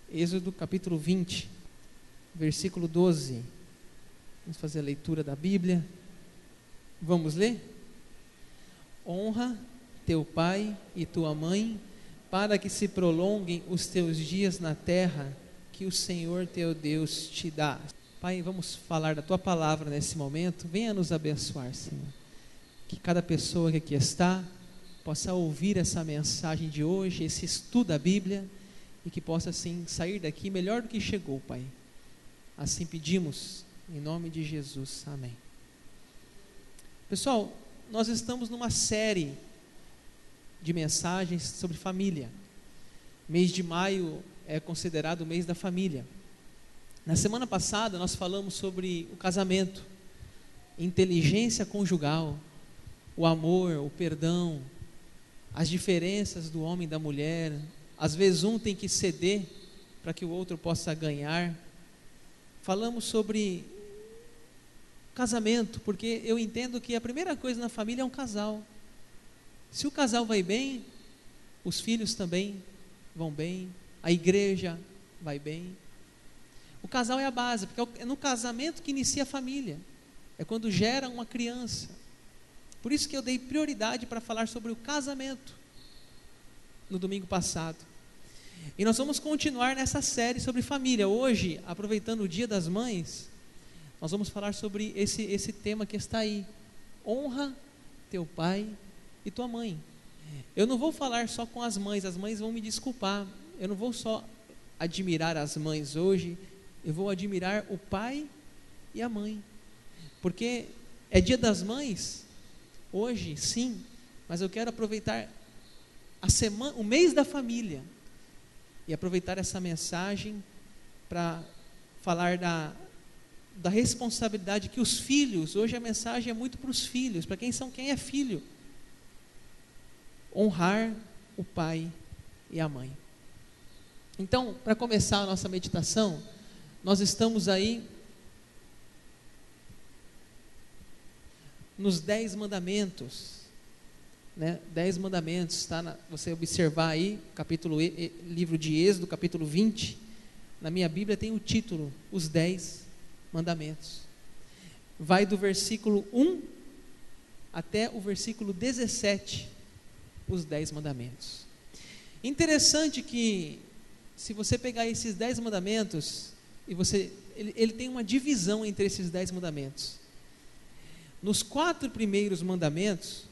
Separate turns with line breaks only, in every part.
Êxodo capítulo 20, versículo 12. Vamos fazer a leitura da Bíblia. Vamos ler? Honra teu pai e tua mãe, para que se prolonguem os teus dias na terra que o Senhor teu Deus te dá. Pai, vamos falar da tua palavra nesse momento. Venha nos abençoar, Senhor. Que cada pessoa que aqui está possa ouvir essa mensagem de hoje, esse estudo da Bíblia, e que possa assim sair daqui melhor do que chegou, Pai. Assim pedimos, em nome de Jesus, amém. Pessoal, nós estamos numa série de mensagens sobre família. Mês de maio é considerado o mês da família. Na semana passada nós falamos sobre o casamento, inteligência conjugal, o amor, o perdão, as diferenças do homem e da mulher. Às vezes um tem que ceder para que o outro possa ganhar. Falamos sobre casamento, porque eu entendo que a primeira coisa na família é um casal. Se o casal vai bem, os filhos também vão bem, a igreja vai bem. O casal é a base, porque é no casamento que inicia a família, é quando gera uma criança. Por isso que eu dei prioridade para falar sobre o casamento no domingo passado. E nós vamos continuar nessa série sobre família. Hoje, aproveitando o Dia das Mães, nós vamos falar sobre esse tema que está aí. Honra teu pai e tua mãe. Eu não vou falar só com as mães vão me desculpar. Eu não vou só admirar as mães hoje, eu vou admirar o pai e a mãe. Porque é Dia das Mães, hoje sim, mas eu quero aproveitar a semana, o mês da família, e aproveitar essa mensagem para falar da responsabilidade que os filhos, hoje a mensagem é muito para os filhos, para quem é filho, honrar o pai e a mãe. Então, para começar a nossa meditação, nós estamos aí nos 10 mandamentos, né? 10 mandamentos, está você observar aí, livro de Êxodo, capítulo 20, na minha Bíblia tem o título, os 10 mandamentos. Vai do versículo 1 até o versículo 17, os 10 mandamentos. Interessante que, se você pegar esses 10 mandamentos, ele tem uma divisão entre esses 10 mandamentos. Nos 4 primeiros mandamentos,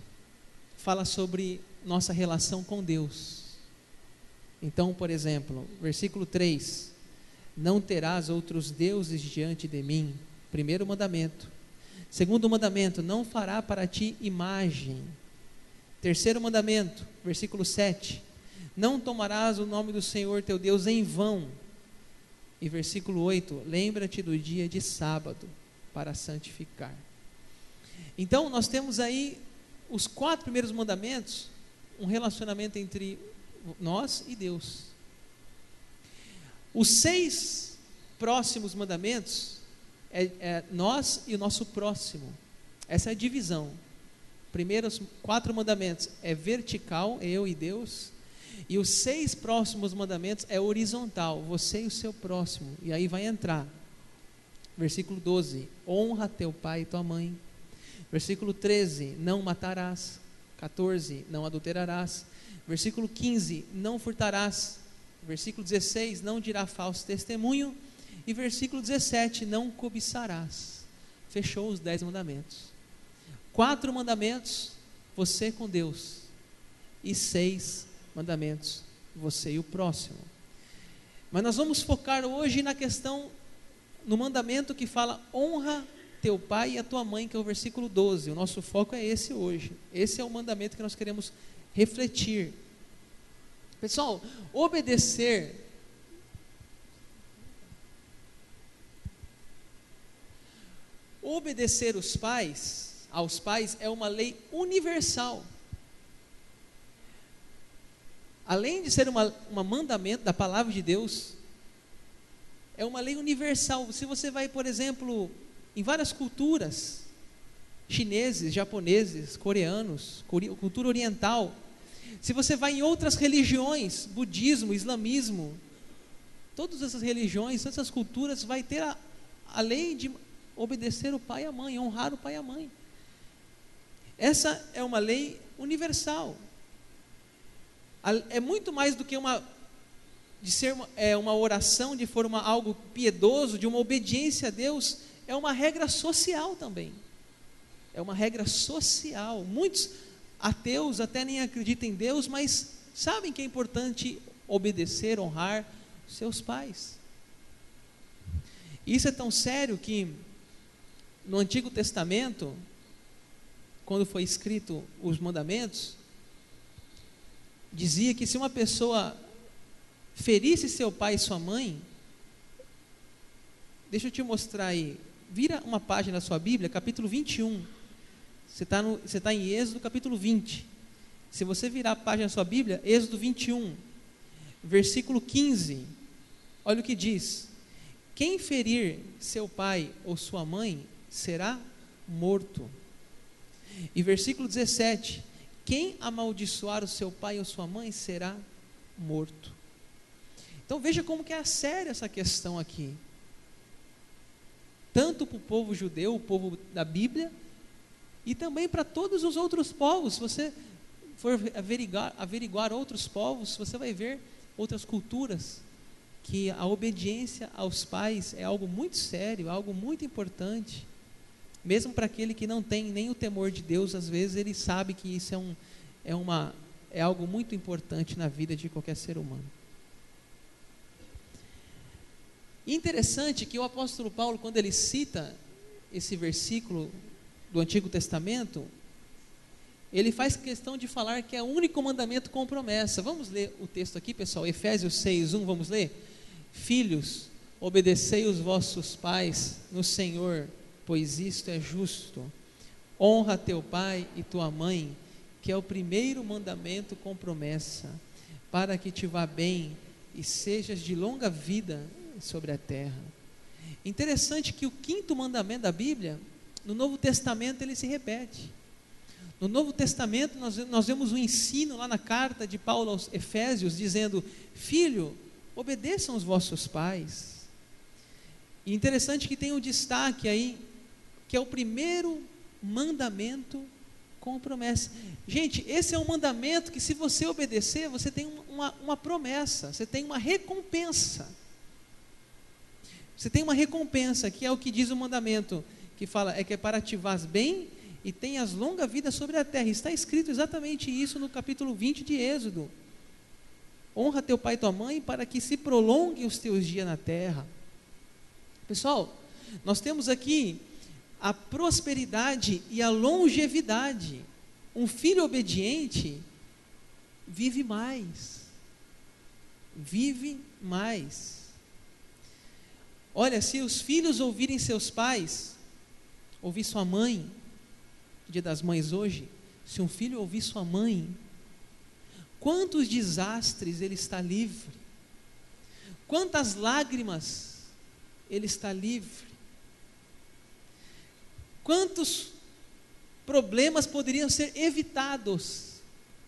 fala sobre nossa relação com Deus. Então, por exemplo, versículo 3, não terás outros deuses diante de mim, primeiro mandamento. Segundo mandamento, não fará para ti imagem. Terceiro mandamento, versículo 7, não tomarás o nome do Senhor teu Deus em vão. E versículo 8, lembra-te do dia de sábado para santificar. Então nós temos aí os 4 primeiros mandamentos, um relacionamento entre nós e Deus. Os 6 próximos mandamentos é nós e o nosso próximo. Essa é a divisão. Primeiros 4 mandamentos é vertical, eu e Deus, e os 6 próximos mandamentos é horizontal, você e o seu próximo. E aí vai entrar versículo 12, honra teu pai e tua mãe. Versículo 13, não matarás. 14, não adulterarás. Versículo 15, não furtarás. Versículo 16, não dirá falso testemunho. E versículo 17, não cobiçarás. Fechou os 10 mandamentos. 4 mandamentos, você com Deus. E 6 mandamentos, você e o próximo. Mas nós vamos focar hoje na questão, no mandamento que fala honra teu pai e a tua mãe, que é o versículo 12. O nosso foco é esse hoje. Esse é o mandamento que nós queremos refletir. Pessoal, obedecer aos pais é uma lei universal. Além de ser um mandamento da palavra de Deus, é uma lei universal. Se você vai, por exemplo, em várias culturas, chineses, japoneses, coreanos, cultura oriental, se você vai em outras religiões, budismo, islamismo, todas essas religiões, todas essas culturas, vai ter a lei de obedecer o pai e a mãe, honrar o pai e a mãe. Essa é uma lei universal. É muito mais do que uma oração, de forma algo piedoso, de uma obediência a Deus, é uma regra social também. É uma regra social. Muitos ateus até nem acreditam em Deus, mas sabem que é importante obedecer, honrar seus pais. Isso é tão sério que no Antigo Testamento, quando foi escrito os mandamentos, dizia que se uma pessoa ferisse seu pai e sua mãe, deixa eu te mostrar aí, vira uma página da sua Bíblia, capítulo 21, você está em Êxodo capítulo 20, se você virar a página da sua Bíblia, Êxodo 21, versículo 15, olha o que diz: quem ferir seu pai ou sua mãe será morto. E versículo 17, quem amaldiçoar o seu pai ou sua mãe será morto. Então veja como que é séria essa questão aqui, tanto para o povo judeu, o povo da Bíblia, e também para todos os outros povos. Se você for averiguar outros povos, você vai ver outras culturas, que a obediência aos pais é algo muito sério, algo muito importante. Mesmo para aquele que não tem nem o temor de Deus, às vezes ele sabe que isso é algo muito importante na vida de qualquer ser humano. E interessante que o apóstolo Paulo, quando ele cita esse versículo do Antigo Testamento, ele faz questão de falar que é o único mandamento com promessa. Vamos ler o texto aqui, pessoal, Efésios 6:1, vamos ler? Filhos, obedecei os vossos pais no Senhor, pois isto é justo. Honra teu pai e tua mãe, que é o primeiro mandamento com promessa, para que te vá bem e sejas de longa vida sobre a terra. Interessante que o quinto mandamento da Bíblia, no Novo Testamento ele se repete. No Novo Testamento nós vemos um ensino lá na carta de Paulo aos Efésios, dizendo: filho, obedeçam os vossos pais. E interessante que tem um destaque aí, que é o primeiro mandamento com promessa. Gente, esse é um mandamento que, se você obedecer, você tem uma promessa, você tem uma recompensa. Você tem uma recompensa, que é o que diz o mandamento, que fala, que é para te vás bem e tenhas longa vida sobre a terra. Está escrito exatamente isso no capítulo 20 de Êxodo. Honra teu pai e tua mãe, para que se prolonguem os teus dias na terra. Pessoal, nós temos aqui a prosperidade e a longevidade. Um filho obediente vive mais. Vive mais. Olha, se os filhos ouvirem seus pais, ouvir sua mãe, dia das mães hoje, se um filho ouvir sua mãe, quantos desastres ele está livre, quantas lágrimas ele está livre, quantos problemas poderiam ser evitados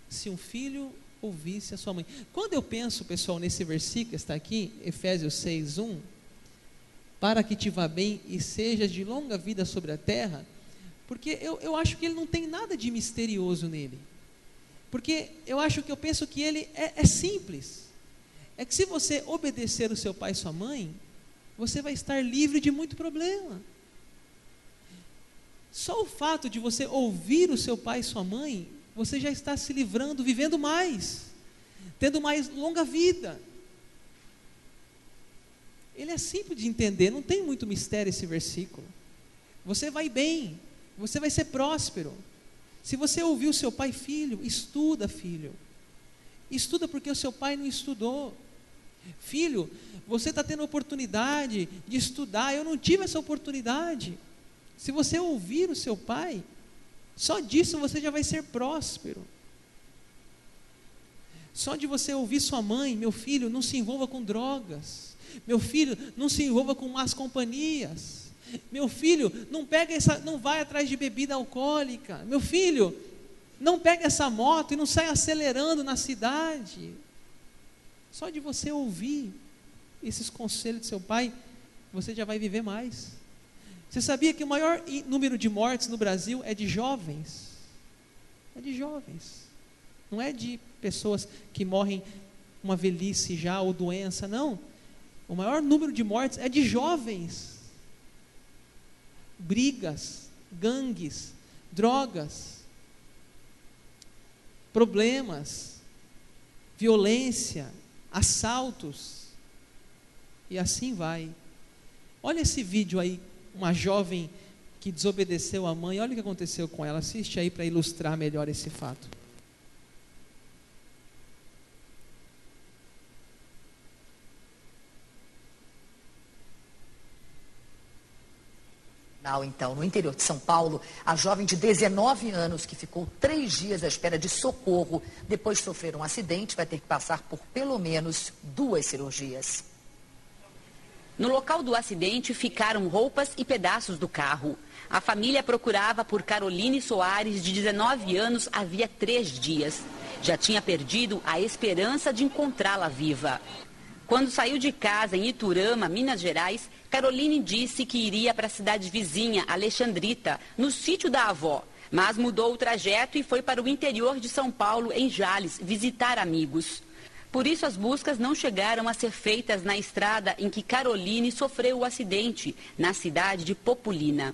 se um filho ouvisse a sua mãe. Quando eu penso, pessoal, nesse versículo que está aqui, Efésios 6:1, para que te vá bem e sejas de longa vida sobre a terra, porque eu acho que ele não tem nada de misterioso nele, porque eu penso que ele é simples, é que se você obedecer o seu pai e sua mãe, você vai estar livre de muito problema. Só o fato de você ouvir o seu pai e sua mãe, você já está se livrando, vivendo mais, tendo mais longa vida. Ele é simples de entender, não tem muito mistério esse versículo. Você vai bem, você vai ser próspero. Se você ouvir o seu pai, filho, filho. Estuda porque o seu pai não estudou. Filho, você está tendo a oportunidade de estudar, eu não tive essa oportunidade. Se você ouvir o seu pai, só disso você já vai ser próspero. Só de você ouvir sua mãe, meu filho, não se envolva com drogas. Meu filho, não se envolva com más companhias. Meu filho, não vai atrás de bebida alcoólica. Meu filho, não pega essa moto e não sai acelerando na cidade. Só de você ouvir, esses conselhos do seu pai, você já vai viver mais. Você sabia que o maior número de mortes no Brasil é de jovens? É de jovens. Não é de pessoas que morrem uma velhice já ou doença, não. O maior número de mortes é de jovens. Brigas, gangues, drogas, problemas, violência, assaltos, e assim vai. Olha esse vídeo aí, uma jovem que desobedeceu a mãe, olha o que aconteceu com ela, assiste aí para ilustrar melhor esse fato.
Então, no interior de São Paulo, a jovem de 19 anos que ficou 3 dias à espera de socorro depois de sofrer um acidente vai ter que passar por pelo menos 2 cirurgias.
No local do acidente ficaram roupas e pedaços do carro. A família procurava por Caroline Soares, de 19 anos, havia 3 dias. Já tinha perdido a esperança de encontrá-la viva. Quando saiu de casa em Iturama, Minas Gerais, Caroline disse que iria para a cidade vizinha, Alexandrita, no sítio da avó. Mas mudou o trajeto e foi para o interior de São Paulo, em Jales, visitar amigos. Por isso, as buscas não chegaram a ser feitas na estrada em que Caroline sofreu o acidente, na cidade de Populina.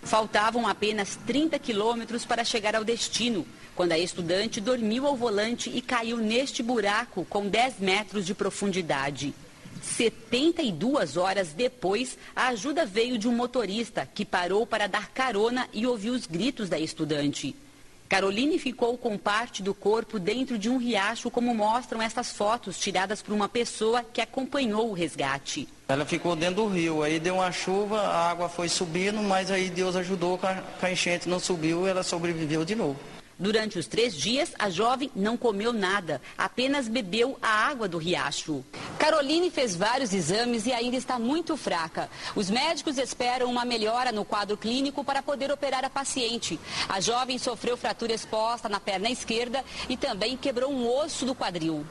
Faltavam apenas 30 quilômetros para chegar ao destino, quando a estudante dormiu ao volante e caiu neste buraco com 10 metros de profundidade. 72 horas depois, a ajuda veio de um motorista que parou para dar carona e ouviu os gritos da estudante. Caroline ficou com parte do corpo dentro de um riacho, como mostram essas fotos tiradas por uma pessoa que acompanhou o resgate.
Ela ficou dentro do rio, aí deu uma chuva, a água foi subindo, mas aí Deus ajudou, que a enchente não subiu, ela sobreviveu de novo.
Durante os 3 dias, a jovem não comeu nada, apenas bebeu a água do riacho. Caroline fez vários exames e ainda está muito fraca. Os médicos esperam uma melhora no quadro clínico para poder operar a paciente. A jovem sofreu fratura exposta na perna esquerda e também quebrou um osso do quadril.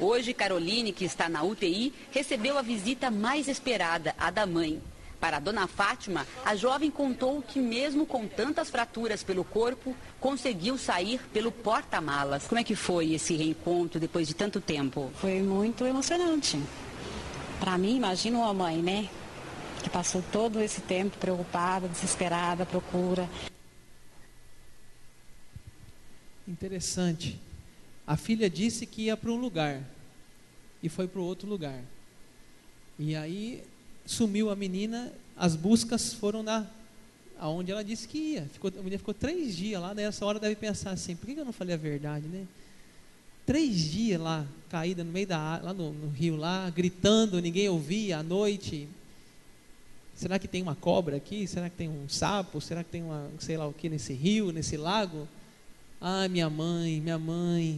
Hoje, Caroline, que está na UTI, recebeu a visita mais esperada, a da mãe. Para a dona Fátima, a jovem contou que mesmo com tantas fraturas pelo corpo, conseguiu sair pelo porta-malas. Como é que foi esse reencontro depois de tanto tempo?
Foi muito emocionante. Para mim, imagina uma mãe, né? Que passou todo esse tempo preocupada, desesperada, à procura.
Interessante. A filha disse que ia para um lugar e foi para o outro lugar. E aí sumiu a menina, as buscas foram aonde ela disse que ia. A menina ficou 3 dias lá, nessa hora deve pensar assim, por que eu não falei a verdade, né? 3 dias lá, caída no meio lá no rio lá, gritando, ninguém ouvia à noite. Será que tem uma cobra aqui? Será que tem um sapo? Será que tem sei lá o que nesse rio, nesse lago? Ah, minha mãe,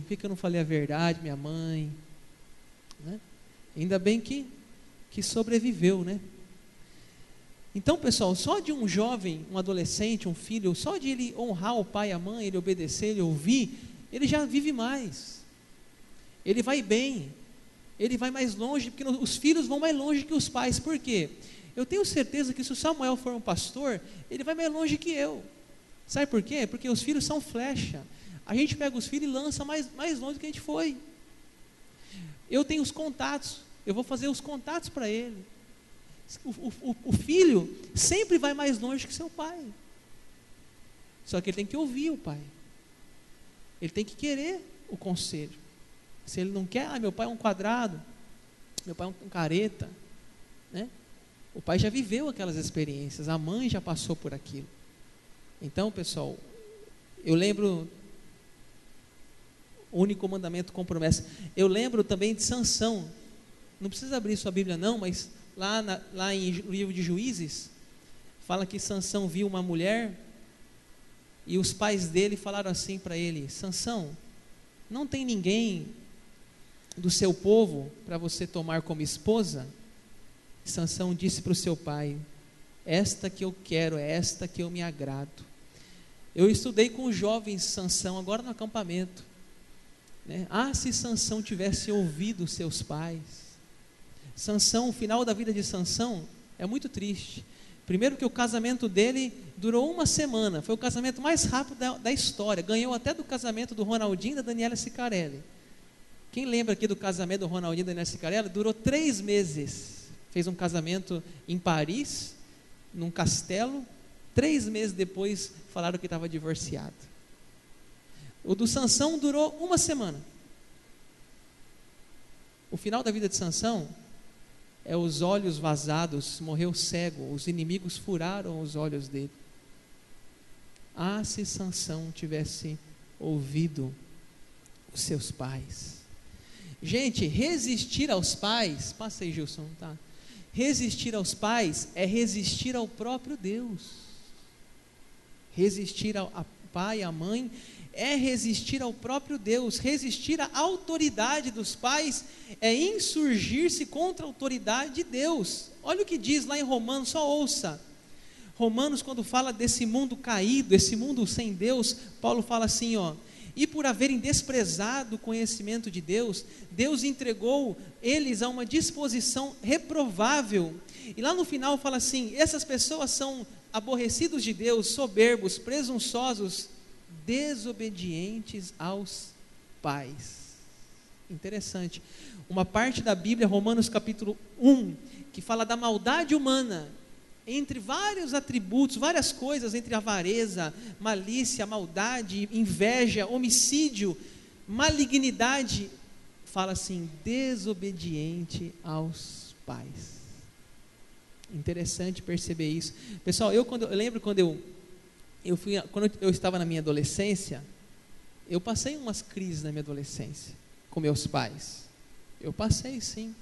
por que eu não falei a verdade, minha mãe? Né? Ainda bem que sobreviveu, né? Então, pessoal, só de um jovem, um adolescente, um filho, só de ele honrar o pai e a mãe, ele obedecer, ele ouvir, ele já vive mais. Ele vai bem, ele vai mais longe, porque os filhos vão mais longe que os pais. Por quê? Eu tenho certeza que se o Samuel for um pastor, ele vai mais longe que eu. Sabe por quê? Porque os filhos são flecha. A gente pega os filhos e lança mais longe do que a gente foi. Eu tenho os contatos, eu vou fazer os contatos para ele. O filho sempre vai mais longe que seu pai. Só que ele tem que ouvir o pai. Ele tem que querer o conselho. Se ele não quer, meu pai é um quadrado, meu pai é um careta, né? O pai já viveu aquelas experiências, a mãe já passou por aquilo. Então, pessoal, eu lembro o único mandamento com promessa. Eu lembro também de Sansão. Não precisa abrir sua Bíblia não, mas lá em livro de Juízes, fala que Sansão viu uma mulher e os pais dele falaram assim para ele: Sansão, não tem ninguém do seu povo para você tomar como esposa? Sansão disse para o seu pai: esta que eu quero, é esta que eu me agrado. Eu estudei com os jovens Sansão agora no acampamento, né? Se Sansão tivesse ouvido seus pais, Sansão, o final da vida de Sansão é muito triste. Primeiro que o casamento dele durou uma semana, foi o casamento mais rápido da história, ganhou até do casamento do Ronaldinho e da Daniela Sicarelli. Quem lembra aqui do casamento do Ronaldinho e da Daniela Sicarelli? Durou 3 meses, fez um casamento em Paris, num castelo, 3 meses depois falaram que estava divorciado. O do Sansão durou uma semana. O final da vida de Sansão é os olhos vazados, morreu cego, os inimigos furaram os olhos dele. Ah, se Sansão tivesse ouvido os seus pais. Gente, resistir aos pais, passa aí, Gilson, tá? Resistir aos pais é resistir ao próprio Deus. Resistir ao pai, à mãe, é resistir ao próprio Deus. Resistir à autoridade dos pais é insurgir-se contra a autoridade de Deus. Olha o que diz lá em Romanos, só ouça. Romanos, quando fala desse mundo caído, esse mundo sem Deus, Paulo fala assim, ó: e por haverem desprezado o conhecimento de Deus, Deus entregou eles a uma disposição reprovável. E lá no final fala assim: essas pessoas são aborrecidos de Deus, soberbos, presunçosos, desobedientes aos pais. Interessante. Uma parte da Bíblia, Romanos capítulo 1, que fala da maldade humana, entre vários atributos, várias coisas, entre avareza, malícia, maldade, inveja, homicídio, malignidade, fala assim: desobediente aos pais. Interessante perceber isso. Pessoal, eu lembro quando eu estava na minha adolescência, eu passei umas crises na minha adolescência com meus pais. Eu passei, sim.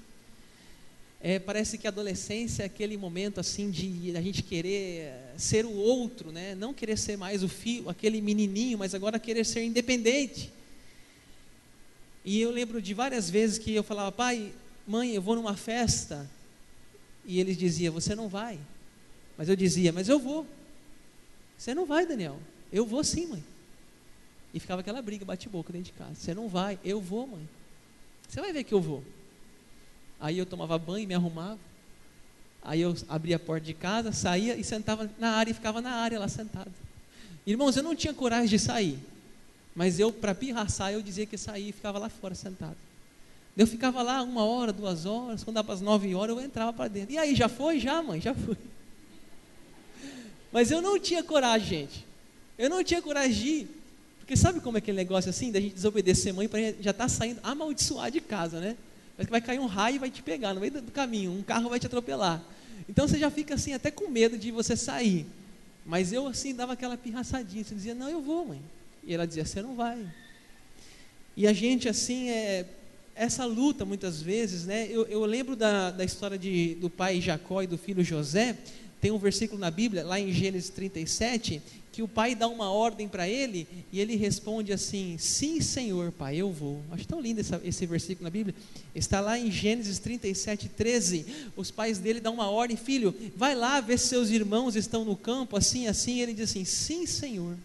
Parece que a adolescência é aquele momento assim de a gente querer ser o outro, né? Não querer ser mais o filho, aquele menininho, mas agora querer ser independente. E eu lembro de várias vezes que eu falava: pai, mãe, eu vou numa festa. E eles diziam: você não vai. Mas eu dizia: mas eu vou. Você não vai, Daniel. Eu vou sim, mãe. E ficava aquela briga, bate-boca dentro de casa. Você não vai. Eu vou, mãe. Você vai ver que eu vou. Aí eu tomava banho, me arrumava. Aí eu abria a porta de casa, saía e sentava na área, e ficava na área lá sentado. Irmãos, eu não tinha coragem de sair. Mas eu, para pirraçar, eu dizia que saía e ficava lá fora sentado. Eu ficava lá 1 hora, 2 horas, quando dava para as 9 horas, eu entrava para dentro. E aí, já foi? Já, mãe, já foi. Mas eu não tinha coragem, gente. Eu não tinha coragem de ir. Porque sabe como é aquele negócio assim, da gente desobedecer mãe, para já estar saindo, amaldiçoar de casa, né? Parece que vai cair um raio e vai te pegar no meio do caminho, um carro vai te atropelar. Então você já fica assim, até com medo de você sair. Mas eu assim, dava aquela pirraçadinha, você dizia: não, eu vou, mãe. E ela dizia: você não vai. E a gente assim, essa luta muitas vezes, né? Eu lembro da história do pai Jacó e do filho José. Tem um versículo na Bíblia, lá em Gênesis 37, que o pai dá uma ordem para ele, e ele responde assim: sim, Senhor, pai, eu vou. Acho tão lindo esse versículo na Bíblia. Está lá em Gênesis 37, 13. Os pais dele dão uma ordem: filho, vai lá ver se seus irmãos estão no campo, assim, assim. E ele diz assim: sim, Senhor.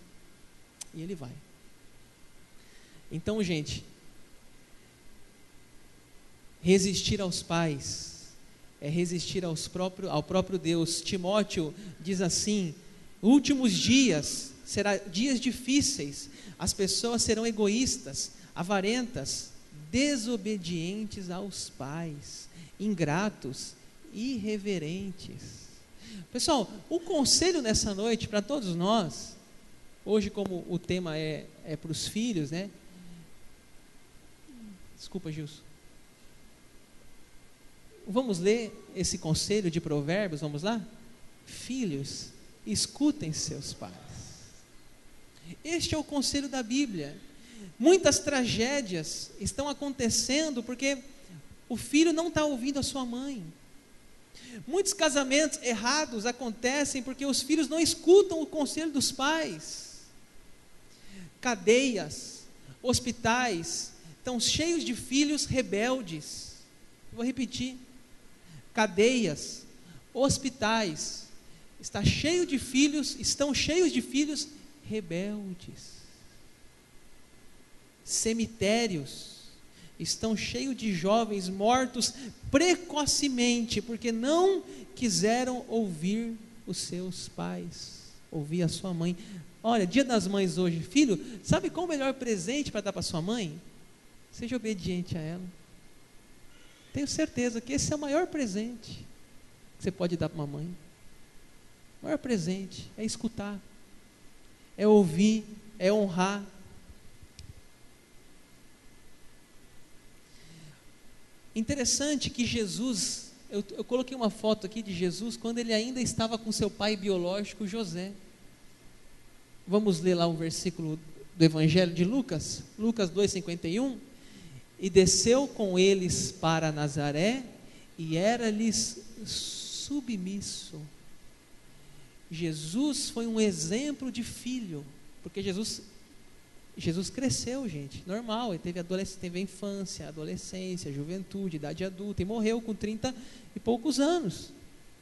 E ele vai. Então, gente, resistir aos pais é resistir ao próprio Deus. Timóteo diz assim: últimos dias serão dias difíceis, as pessoas serão egoístas, avarentas, desobedientes aos pais, ingratos, irreverentes. Pessoal, o conselho nessa noite para todos nós, hoje como o tema é para os filhos, né? Desculpa, Gilson. Vamos ler esse conselho de Provérbios, vamos lá? Filhos, escutem seus pais. Este é o conselho da Bíblia. Muitas tragédias estão acontecendo porque o filho não está ouvindo a sua mãe. Muitos casamentos errados acontecem porque os filhos não escutam o conselho dos pais. Cadeias, hospitais estão cheios de filhos rebeldes. Vou repetir. Cadeias, hospitais, estão cheios de filhos rebeldes. Cemitérios, estão cheios de jovens mortos precocemente, porque não quiseram ouvir os seus pais, ouvir a sua mãe. Olha, dia das mães hoje, filho, sabe qual o melhor presente para dar para sua mãe? Seja obediente a ela. Tenho certeza que esse é o maior presente que você pode dar para uma mãe. O maior presente é escutar, é ouvir, é honrar. Interessante que Jesus, eu coloquei uma foto aqui de Jesus quando ele ainda estava com seu pai biológico José. Vamos ler lá um versículo do Evangelho de Lucas, Lucas 2,51. E desceu com eles para Nazaré e era-lhes submisso. Jesus foi um exemplo de filho, porque Jesus cresceu, gente, normal, ele teve a infância, a adolescência, a juventude, idade adulta, e morreu com 30 e poucos anos.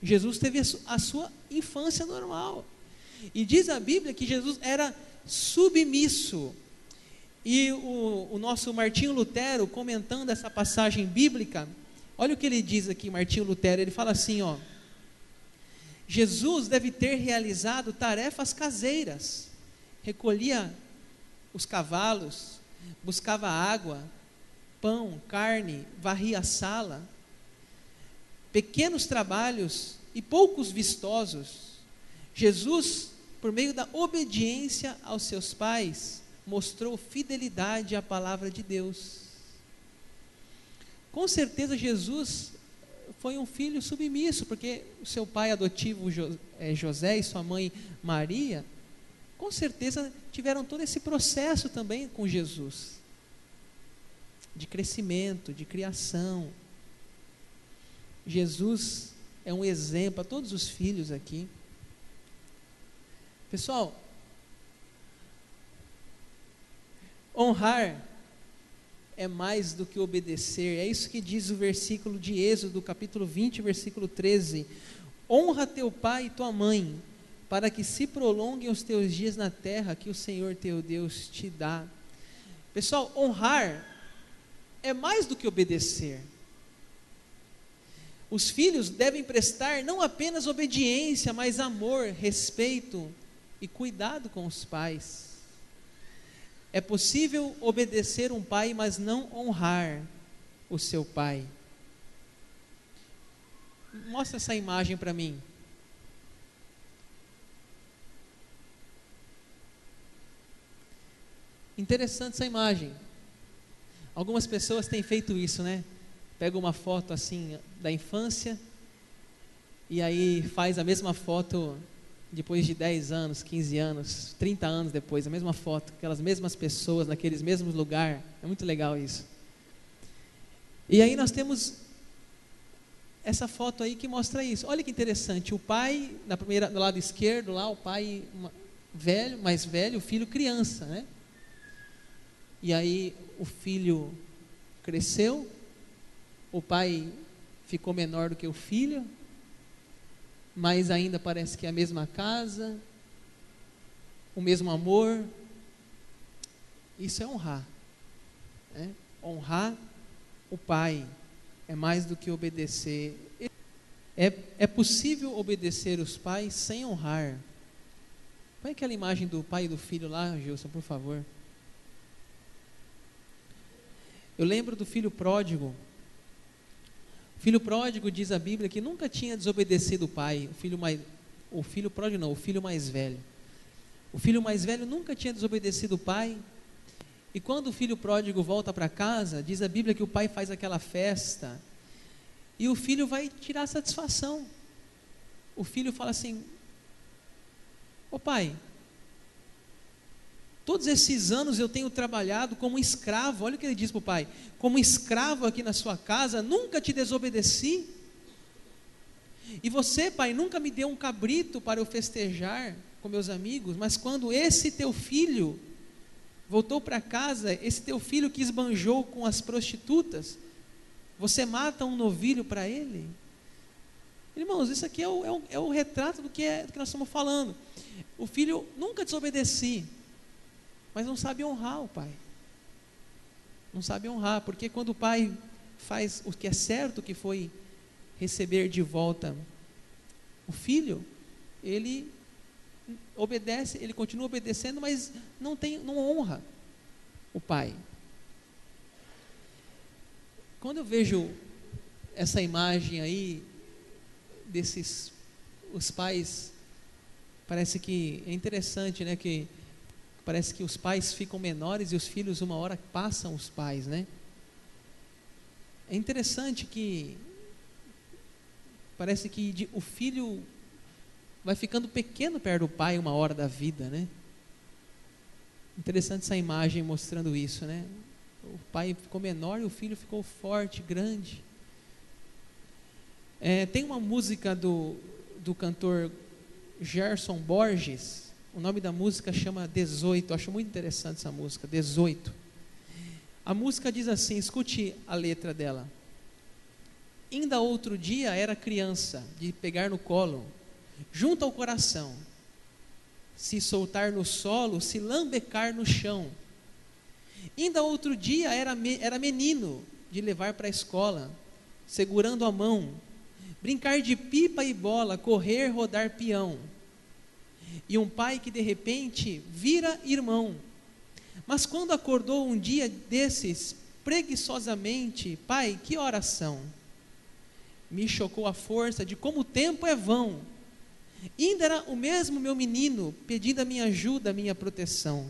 Jesus teve a sua infância normal, e diz a Bíblia que Jesus era submisso, e o nosso Martinho Lutero, comentando essa passagem bíblica, olha o que ele diz aqui, Martinho Lutero, ele fala assim, ó: Jesus deve ter realizado tarefas caseiras, recolhia os cavalos, buscava água, pão, carne, varria a sala, pequenos trabalhos e poucos vistosos. Jesus, por meio da obediência aos seus pais, mostrou fidelidade à palavra de Deus. Com certeza Jesus foi um filho submisso, porque o seu pai adotivo José e sua mãe Maria, com certeza tiveram todo esse processo também com Jesus, de crescimento, de criação. Jesus é um exemplo a todos os filhos aqui. Pessoal, honrar é mais do que obedecer, é isso que diz o versículo de Êxodo, capítulo 20, versículo 13: honra teu pai e tua mãe, para que se prolonguem os teus dias na terra que o Senhor teu Deus te dá. Pessoal, honrar é mais do que obedecer. Os filhos devem prestar não apenas obediência, mas amor, respeito e cuidado com os pais. É possível obedecer um pai, mas não honrar o seu pai. Mostra essa imagem para mim. Interessante essa imagem. Algumas pessoas têm feito isso, né? Pega uma foto assim da infância e aí faz a mesma foto depois de 10 anos, 15 anos, 30 anos depois, a mesma foto, aquelas mesmas pessoas, naqueles mesmos lugares. É muito legal isso. E aí nós temos essa foto aí que mostra isso. Olha que interessante, o pai, no lado esquerdo lá, o pai velho, mais velho, o filho criança, né? E aí o filho cresceu, o pai ficou menor do que o filho, mas ainda parece que é a mesma casa, o mesmo amor. Isso é honrar, né? Honrar o pai é mais do que obedecer. É possível obedecer os pais sem honrar. Põe aquela imagem do pai e do filho lá, Gilson, por favor. Eu lembro do filho pródigo. O filho pródigo, diz a Bíblia, que nunca tinha desobedecido o pai. O filho pródigo não, o filho mais velho. O filho mais velho nunca tinha desobedecido o pai. E quando o filho pródigo volta para casa, diz a Bíblia que o pai faz aquela festa. E o filho vai tirar satisfação. O filho fala assim: ô pai, todos esses anos eu tenho trabalhado como escravo. Olha o que ele diz para o pai: como escravo aqui na sua casa, nunca te desobedeci. E você, pai, nunca me deu um cabrito para eu festejar com meus amigos. Mas quando esse teu filho voltou para casa, esse teu filho que esbanjou com as prostitutas, você mata um novilho para ele? Irmãos, isso aqui é o retrato do que nós estamos falando. O filho nunca desobedeci, mas não sabe honrar o pai. Não sabe honrar, porque quando o pai faz o que é certo, que foi receber de volta o filho, ele obedece, ele continua obedecendo, mas não honra o pai. Quando eu vejo essa imagem aí os pais, parece que é interessante, né, que parece que os pais ficam menores e os filhos uma hora passam os pais, né? É interessante que parece que o filho vai ficando pequeno perto do pai uma hora da vida, né? Interessante essa imagem mostrando isso, né? O pai ficou menor e o filho ficou forte, grande. Tem uma música do cantor Gerson Borges, o nome da música chama 18, eu acho muito interessante essa música, 18. A música diz assim, escute a letra dela. Ainda outro dia era criança, de pegar no colo, junto ao coração, se soltar no solo, se lambecar no chão. Ainda outro dia era menino, de levar para a escola, segurando a mão, brincar de pipa e bola, correr, rodar peão. E um pai que de repente vira irmão. Mas quando acordou um dia desses, preguiçosamente, pai, que oração? Me chocou a força de como o tempo é vão. Ainda era o mesmo meu menino, pedindo a minha ajuda, a minha proteção.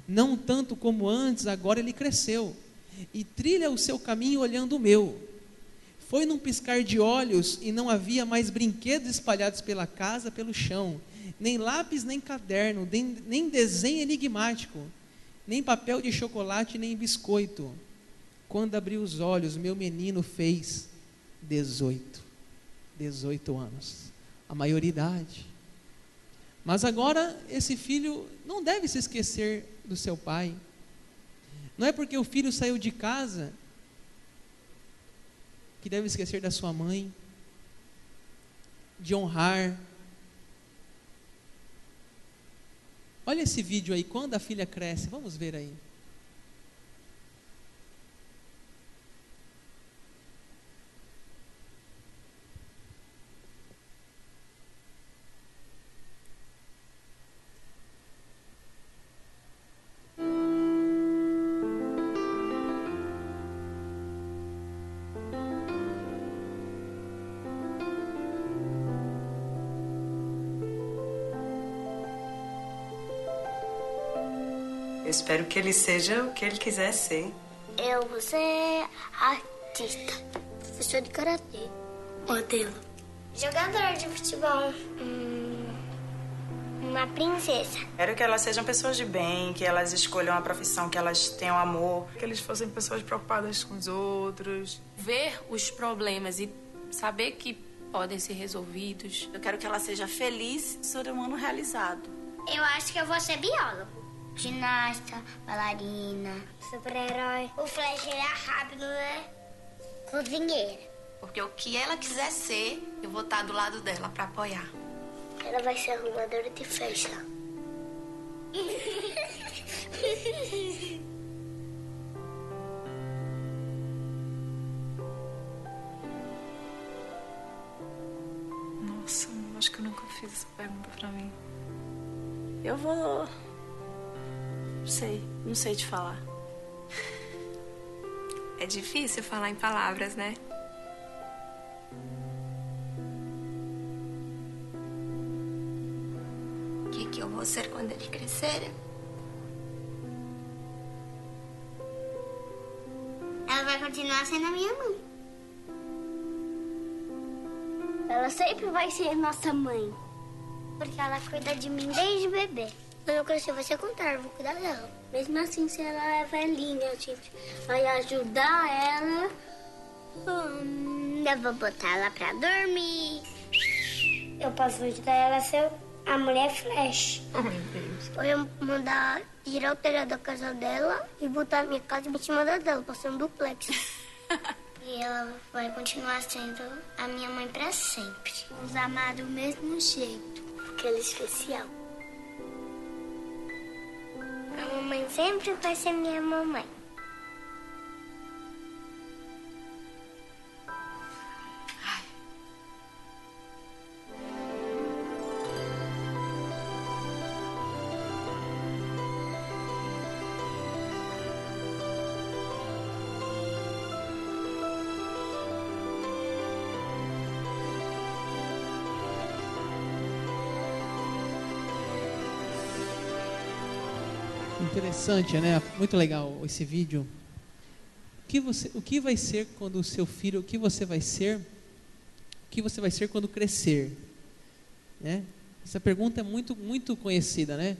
Não tanto como antes, agora ele cresceu, e trilha o seu caminho olhando o meu. Foi num piscar de olhos, e não havia mais brinquedos espalhados pela casa, pelo chão, nem lápis, nem caderno, nem desenho enigmático, nem papel de chocolate, nem biscoito. Quando abri os olhos, meu menino fez 18 anos, a maioridade. Mas agora esse filho não deve se esquecer do seu pai. Não é porque o filho saiu de casa que deve esquecer da sua mãe, de honrar. Olha esse vídeo aí, quando a filha cresce, vamos ver aí.
Eu espero que ele seja o que ele quiser ser.
Eu vou ser artista, professor de karatê, modelo, jogador de futebol, uma princesa.
Quero que elas sejam pessoas de bem, que elas escolham a profissão, que elas tenham amor, que eles fossem pessoas preocupadas com os outros.
Ver os problemas e saber que podem ser resolvidos.
Eu quero que ela seja feliz, ser humano realizado.
Eu acho que eu vou ser biólogo. Ginasta, bailarina, super-herói. O Flash é rápido, né? Cozinheira.
Porque o que ela quiser ser, eu vou estar do lado dela pra apoiar.
Ela vai ser arrumadora de festa.
Nossa, eu acho que eu nunca fiz essa pergunta pra mim. Eu vou... Não sei te falar.
É difícil falar em palavras, né?
O que eu vou ser quando ele crescer?
Ela vai continuar sendo a minha mãe. Ela sempre vai ser nossa mãe. Porque ela cuida de mim desde bebê. Quando eu crescer, vai ser contrário, vou cuidar dela. Mesmo assim, se ela é velhinha, a gente vai ajudar ela. Eu vou botar ela pra dormir. Eu posso ajudar ela a ser a mulher Flash.
Oh, meu Deus.
Ou eu mandar tirar o telhado da casa dela e botar a minha casa em cima da dela, pra ser um duplex. E ela vai continuar sendo a minha mãe pra sempre. Vamos amar do mesmo jeito, porque ela é especial. A mamãe sempre vai ser minha mamãe.
Interessante, né? Muito legal esse vídeo. O que vai ser quando o seu filho, o que você vai ser quando crescer, né? Essa pergunta é muito conhecida, né?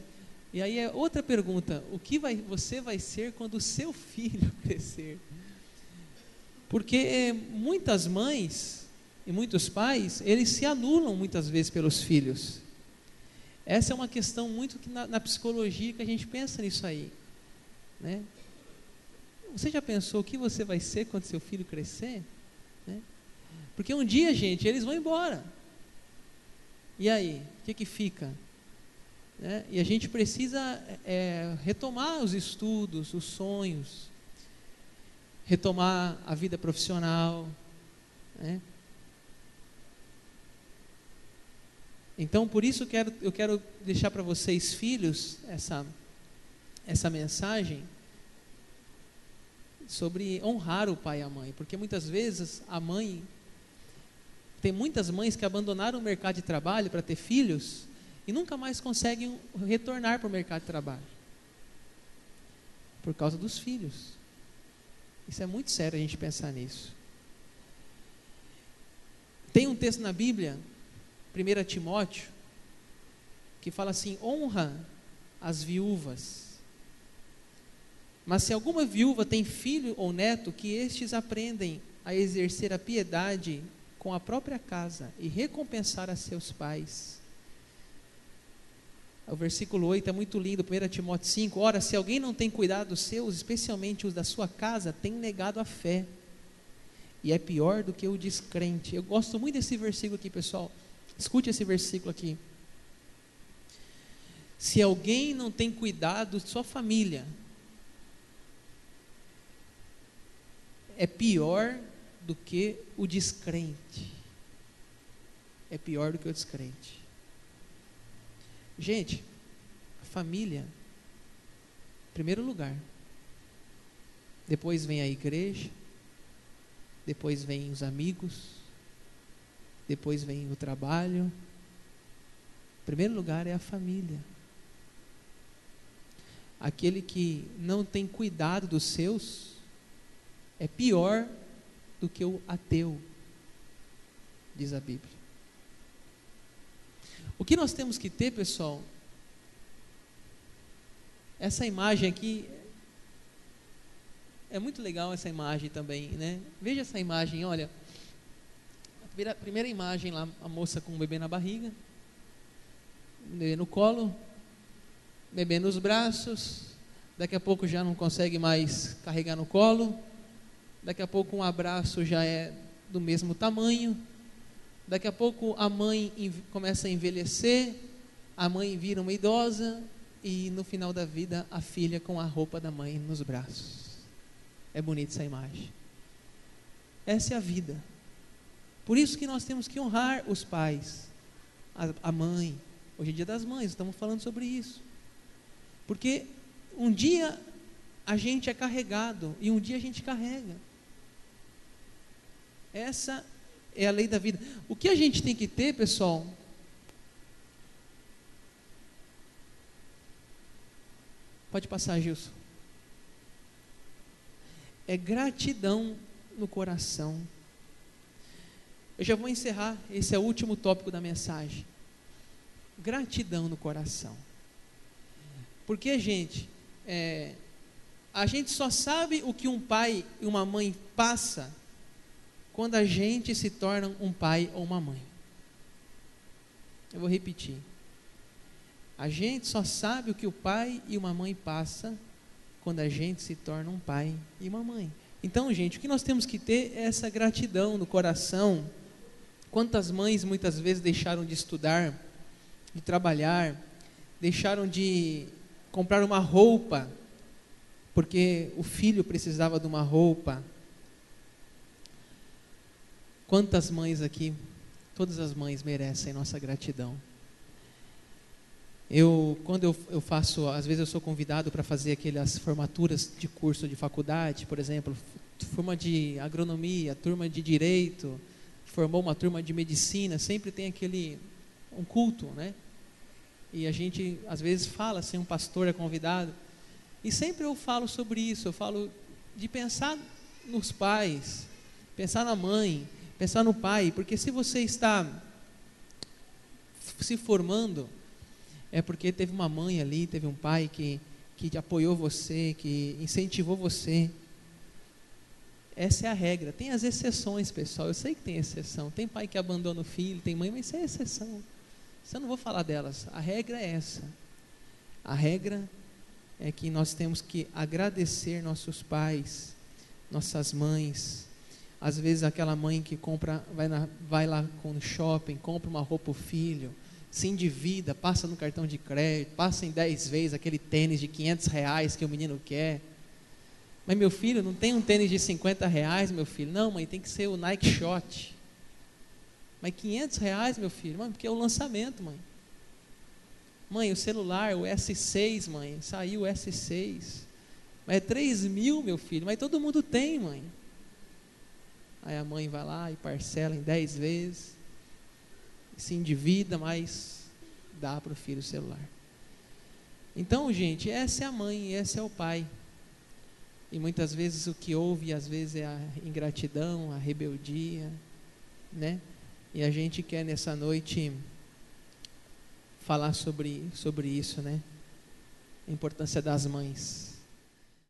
E aí é outra pergunta: você vai ser quando o seu filho crescer? Porque muitas mães e muitos pais, eles se anulam muitas vezes pelos filhos. Essa é uma questão muito que na psicologia que a gente pensa nisso aí, né? Você já pensou o que você vai ser quando seu filho crescer? Né? Porque um dia, gente, eles vão embora. E aí, o que fica? Né? E a gente precisa retomar os estudos, os sonhos, retomar a vida profissional, né? Então, por isso eu quero deixar para vocês, filhos, essa mensagem sobre honrar o pai e a mãe, porque muitas vezes tem muitas mães que abandonaram o mercado de trabalho para ter filhos e nunca mais conseguem retornar para o mercado de trabalho por causa dos filhos. Isso é muito sério a gente pensar nisso. Tem um texto na Bíblia, 1 Timóteo, que fala assim: honra as viúvas. Mas se alguma viúva tem filho ou neto, que estes aprendem a exercer a piedade com a própria casa e recompensar a seus pais. O versículo 8 é muito lindo, 1 Timóteo 5. Ora, se alguém não tem cuidado dos seus, especialmente os da sua casa, tem negado a fé, e é pior do que o descrente. Eu gosto muito desse versículo aqui, pessoal. Escute esse versículo aqui. Se alguém não tem cuidado de sua família, é pior do que o descrente. É pior do que o descrente. Gente, a família, em primeiro lugar. Depois vem a igreja. Depois vem os amigos. Depois vem o trabalho. Em primeiro lugar é a família. Aquele que não tem cuidado dos seus é pior do que o ateu, diz a Bíblia. O que nós temos que ter, pessoal, essa imagem aqui, é muito legal essa imagem também, né? Veja essa imagem, olha, a primeira imagem lá, a moça com o bebê na barriga, o bebê no colo, bebê nos braços, daqui a pouco já não consegue mais carregar no colo, daqui a pouco um abraço já é do mesmo tamanho, daqui a pouco a mãe começa a envelhecer, a mãe vira uma idosa e no final da vida a filha com a roupa da mãe nos braços. É bonita essa imagem. Essa é a vida. Por isso que nós temos que honrar os pais, a mãe. Hoje é dia das mães, estamos falando sobre isso. Porque um dia a gente é carregado e um dia a gente carrega. Essa é a lei da vida. O que a gente tem que ter, pessoal, pode passar, Gilson, é gratidão no coração. Eu já vou encerrar, esse é o último tópico da mensagem. Gratidão no coração. Porque, gente, a gente só sabe o que um pai e uma mãe passa quando a gente se torna um pai ou uma mãe. Eu vou repetir. A gente só sabe o que o pai e uma mãe passa quando a gente se torna um pai e uma mãe. Então, gente, o que nós temos que ter é essa gratidão no coração. Quantas mães muitas vezes deixaram de estudar, de trabalhar, deixaram de comprar uma roupa, porque o filho precisava de uma roupa. Quantas mães aqui, todas as mães merecem nossa gratidão. Quando eu faço, às vezes eu sou convidado para fazer aquelas formaturas de curso de faculdade, por exemplo, turma de agronomia, turma de direito, formou uma turma de medicina, sempre tem um culto, né? E a gente às vezes fala, assim, um pastor é convidado, E sempre eu falo sobre isso, eu falo de pensar nos pais, pensar na mãe, pensar no pai, porque se você está se formando, é porque teve uma mãe ali, teve um pai que apoiou você, que incentivou você. Essa é a regra. Tem as exceções, pessoal, eu sei que tem exceção, tem pai que abandona o filho, tem mãe, mas isso é exceção, isso eu não vou falar delas, a regra é essa. A regra é que nós temos que agradecer nossos pais, nossas mães. Às vezes aquela mãe que vai lá no shopping, compra uma roupa para o filho, se endivida, passa no cartão de crédito, passa em 10 vezes aquele tênis de R$500 que o menino quer. Mas meu filho, não tem um tênis de R$50, meu filho. Não, mãe, tem que ser o Nike Shot. Mas R$500, meu filho? Mãe, porque é o lançamento, mãe. Mãe, o celular, o S6, mãe, saiu o S6. Mas é 3.000, meu filho. Mas todo mundo tem, mãe. Aí a mãe vai lá e parcela em 10 vezes. Se endivida, mas dá para o filho o celular. Então, gente, essa é a mãe e esse é o pai. E muitas vezes o que houve, às vezes, é a ingratidão, a rebeldia, né? E a gente quer nessa noite falar sobre isso, né? A importância das mães.